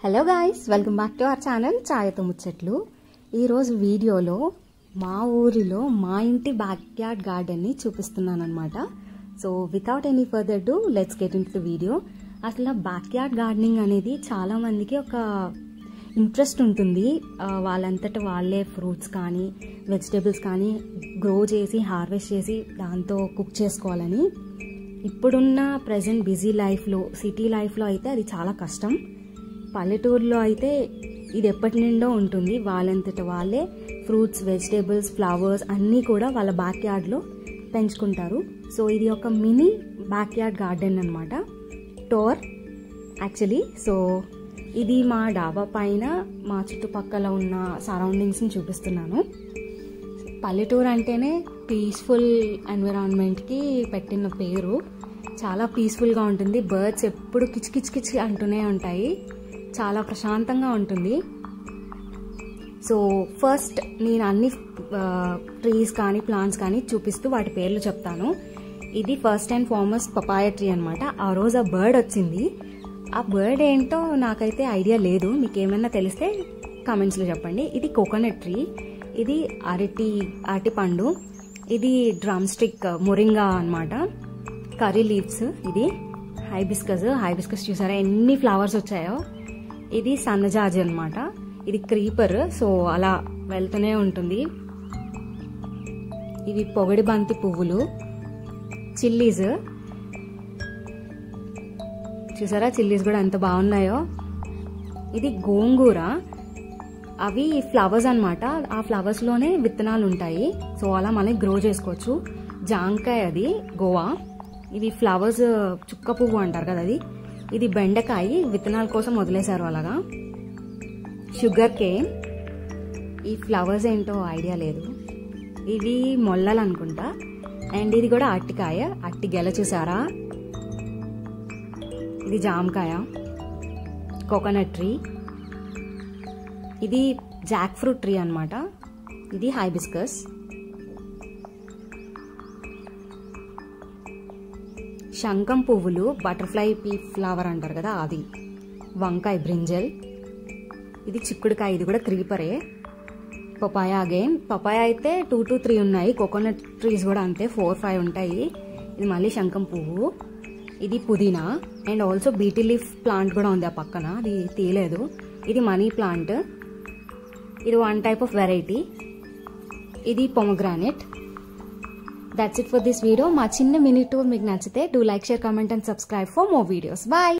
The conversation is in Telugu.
Hello guys, welcome back to our channel ఛాయతో ముచ్చట్లు. ఈరోజు వీడియోలో మా ఊరిలో మా ఇంటి బ్యాక్ యార్డ్ గార్డెన్ని చూపిస్తున్నాను అనమాట. So without any further do let's get in to the video. అసలు బ్యాక్ యార్డ్ గార్డెనింగ్ అనేది చాలా మందికి ఒక ఇంట్రెస్ట్ ఉంటుంది. వాళ్ళంతటా వాళ్ళే ఫ్రూట్స్ కానీ వెజిటేబుల్స్ కానీ గ్రో చేసి హార్వెస్ట్ చేసి దాంతో కుక్ చేసుకోవాలని. ఇప్పుడున్న ప్రజెంట్ బిజీ లైఫ్లో, సిటీ లైఫ్లో అయితే అది చాలా కష్టం. పల్లెటూరులో అయితే ఇది ఎప్పటి నుండో ఉంటుంది. వాళ్ళంతట వాళ్ళే ఫ్రూట్స్, వెజిటేబుల్స్, ఫ్లవర్స్ అన్నీ కూడా వాళ్ళ బ్యాక్ యార్డ్లో పెంచుకుంటారు. సో ఇది ఒక మినీ బ్యాక్ యార్డ్ గార్డెన్ అనమాట, టోర్ యాక్చువల్లీ. సో ఇది మా డాబా పైన మా చుట్టుపక్కల ఉన్న సరౌండింగ్స్ని చూపిస్తున్నాను. పల్లెటూరు అంటేనే పీస్ఫుల్ ఎన్విరాన్మెంట్కి పెట్టిన పేరు. చాలా పీస్ఫుల్గా ఉంటుంది. బర్డ్స్ ఎప్పుడు కిచ్ అంటూనే ఉంటాయి. చాలా ప్రశాంతంగా ఉంటుంది. సో ఫస్ట్ నేను అన్ని ట్రీస్ కానీ ప్లాంట్స్ కానీ చూపిస్తూ వాటి పేర్లు చెప్తాను. ఇది first and foremost papaya tree అనమాట. ఆ రోజు ఆ బర్డ్ వచ్చింది. ఆ బర్డ్ ఏంటో నాకైతే ఐడియా లేదు. మీకు ఏమైనా తెలిస్తే కామెంట్స్లో చెప్పండి. ఇది కోకోనట్ ట్రీ. ఇది అరటి పండు. ఇది డ్రమ్ స్టిక్ మొరింగా అనమాట. Curry leaves. ఇది హైబిస్కస్ చూసారా ఎన్ని ఫ్లవర్స్ వచ్చాయో. ఇది సన్నజాజి అనమాట. ఇది క్రీపర్. సో అలా వెళ్తూనే ఉంటుంది. ఇవి పొగడి బంతి పువ్వులు. చిల్లీస్ చూసారా, చిల్లీస్ కూడా ఎంత బాగున్నాయో. ఇది గోంగూర. అవి ఫ్లవర్స్ అనమాట. ఆ ఫ్లవర్స్ లోనే విత్తనాలు ఉంటాయి. సో అలా మళ్ళీ గ్రో చేసుకోవచ్చు. జాంకాయ, అది గోవా. ఇవి ఫ్లవర్స్, చుక్క పువ్వు అంటారు కదా అది. ఇది బెండకాయ, విత్తనాల కోసం వదిలేశారు అలాగా. Sugar cane. ఈ ఫ్లవర్స్ ఏంటో ఐడియా లేదు. ఇవి మొల్లలు అనుకుంటా. అండ్ ఇది కూడా అట్టికాయ, అట్టి గెల చూసారా. ఇది జామకాయ. Coconut tree. ఇది జాక్ ఫ్రూట్ ట్రీ అనమాట. ఇది హైబిస్కస్. శంఖం పువ్వులు, బటర్ఫ్లై పీ ఫ్లవర్ అంటారు కదా అది. వంకాయ, బ్రింజల్. ఇది చిక్కుడుకాయ. ఇది కూడా క్రీపరే. Papaya again. పపాయ అయితే 2 to 3 ఉన్నాయి. కోకోనట్ ట్రీస్ కూడా అంతే, 4-5 ఉంటాయి. ఇది మళ్ళీ శంఖం పువ్వు. ఇది పుదీనా. And also BT leaf plant కూడా ఉంది ఆ పక్కన, అది తీయలేదు. ఇది మనీ ప్లాంట్. ఇది 1 type of వెరైటీ. ఇది pomegranate. That's it for this video. మా చిన్న మినీ టూర్ మీకు నచ్చితే do like, share, comment and subscribe for more videos. Bye.